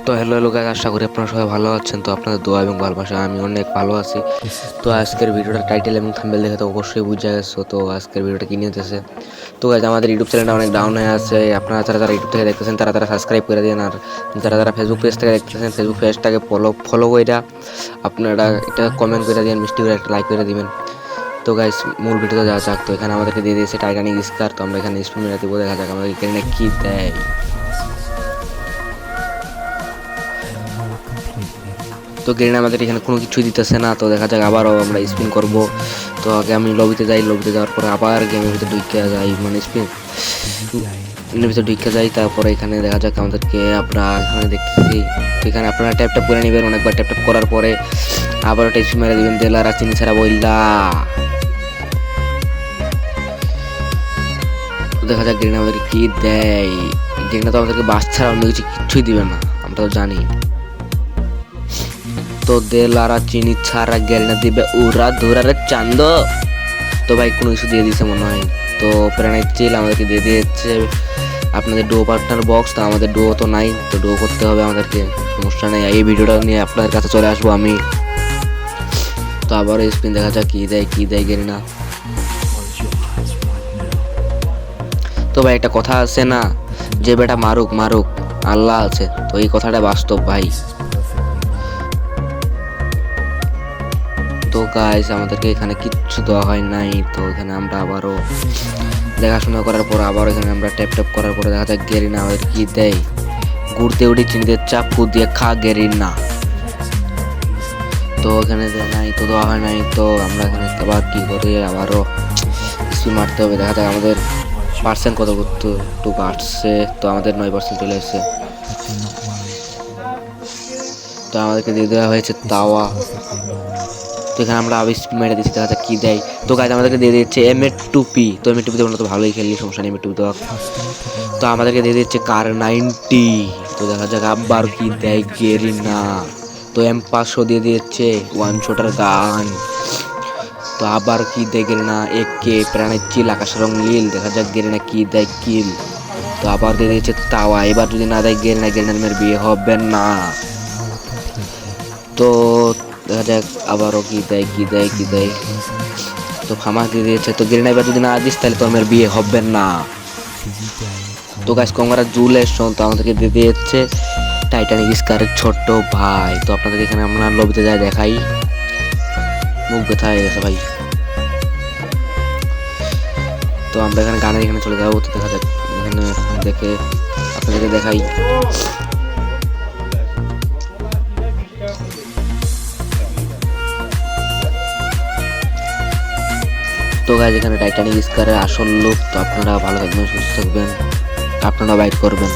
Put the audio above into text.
তো hello guys, আশা করি আপনারা সবাই ভালো আছেন। তো আপনাদের দোয়া এবং ভালোবাসা আমি অনেক ভালো আছি। তো আজকের ভিডিওটা টাইটেল এবং থাম্বনেল দেখে তো অবশ্যই বুঝে গেছো তো আজকের ভিডিওটা কি নিয়ে হতেছে। তো গাইস, আমাদের ইউটিউব চ্যানেলটা অনেক ডাউন হয়ে আছে। আপনারা যারা ইউটিউব থেকে দেখতেছেন তারা সাবস্ক্রাইব করে দিন, আর যারা ফেসবুক পেজ থেকে দেখতেছেন ফেসবুক পেজটাকে ফলো করে আপনারা এটা কমেন্ট করে দিন, মিষ্টি করে একটা লাইক করে দিবেন। তো গাইস, মূল ভিডিওতে যাওয়া যাক। তো এখানে আমাদেরকে দিয়ে দিয়েছে টাইটানিক স্কার। তো আমরা এখানে স্পিন মেরে দিব, দেখা যাক আমাদের এখানে কি দেয়। তো গ্রেনেড আমাদের এখানে কোনো কিছুই দিতেছে না। তো দেখা যাক আবারও আমরা স্পিন করব। তো আগে আমি লবিতে যাই, লবিতে যাওয়ার পরে আবার গেমের ভিতরে ঢুকে যাই, মানে স্পিনের ভিতরে ঢুকে যাই। তারপরে এখানে দেখা যাক আমাদেরকে আমরা এখানে দেখতেছি। তো এখানে আপনারা ট্যাপ করে নেবেন, অনেকবার ট্যাপ করার পরে আবার ওটা স্পিন মেরে দেবেন। দেলারা চিনি ছাড়া বইলা। দেখা যাক গ্রেনেড আমাদেরকে কি দেয়। গ্রেনেড তো আমাদেরকে বাস ছাড়া অন্য কিছুই দিবে না, আমরা তো জানি। তো দেলারা চিনি ছাড়া গেলে দিবে উড়া ধুরারে চান্দ। তো ভাই কোনো কিছু দিয়ে দিয়েছে মনে হয়। তো প্রাণাইট চিল আমাদেরকে দিয়ে দিয়েছে আপনাদের ডুও পার্টনার বক্স। তো আমাদের ডুও তো নাই, তো ডুও করতে হবে আমাদেরকে, সমস্যা নেই। এই ভিডিওটা নিয়ে আপনাদের কাছে চলে আসবো আমি। তো আবারও স্পিন দেখা যাক কি দেয় গেলে না। তো ভাই একটা কথা আছে না, যে বেটা মারুক আল্লাহ আছে। তো এই কথাটা বাস্তব ভাই। তো গাইস, আমাদেরকে এখানে কিচ্ছু দেওয়া হয় নাই। তো এখানে আমরা আবারও দেখাশোনা করার পর আবার এখানে আমরা ট্যাপ করার পরে দেখা যায় গেরিনা আমাদের কি দেয়। ঘুরতে উঠে চিনিতে চাপু দিয়ে খা গেরিনা। তো এখানে নাই, তো দেওয়া হয় নাই। তো আমরা এখানে আবার কি করে আবারও স্পিন মারতে হবে। দেখা যায় আমাদের পার্সেন্ট কত একটু বাড়ছে। তো আমাদের 9% চলে এসেছে। তো আমাদেরকে দিয়ে দেওয়া হয়েছে তাওয়া। তো এখানে আমরা আবার স্পিন মেরে দিচ্ছি, দেখা যাক কি দেয়। তো গাইজ আমাদেরকে দিয়ে দিচ্ছে M2P। তো M2P আমরা তো ভালোই খেলি, সমস্যা নেই M2P দেওয়া। তো আমাদেরকে দিয়ে দিচ্ছে কার 90। তো দেখা যাক আবার কি দেয় গেরিনা। তো M500 দিয়ে দিচ্ছে ওয়ান শটার গান। তো আবার কি দেয় গেরিনা, একে প্রাণের চিল আকাশ রং নীল। দেখা যাক গেরিনা কি দেয় কিল। তো আবার দিয়ে দিচ্ছে তাওয়া। এবার যদি না দেয় গেরিনার বিয়ে হবে না। তো দেখা যাক আবারও কি দেয়। তো ফামাস দিয়ে দিয়েছে। তো গেরিনা এবার যদি না দিস তাহলে তো আমার বিয়ে হবে না। তো গাইস, কংগ্রাচুলেশন। তো আমাদেরকে দিয়ে দিয়েছে টাইটানিক স্কারের ছোট্ট ভাই। তো আপনাদের এখানে আমরা লবিতে যাই দেখাই, মুখ ব্যথা হয়ে গেছে ভাই। তো আমরা এখানে গানের এখানে চলে যাবো। তো দেখা যাক এখানে দেখে আপনাদেরকে দেখাই। তো গাইস, এখানে টাইটানিক স্কারের আসল লুক। তো আপনারা ভালো থাকবেন, সুস্থ থাকবেন, আপনারা বাইট করবেন।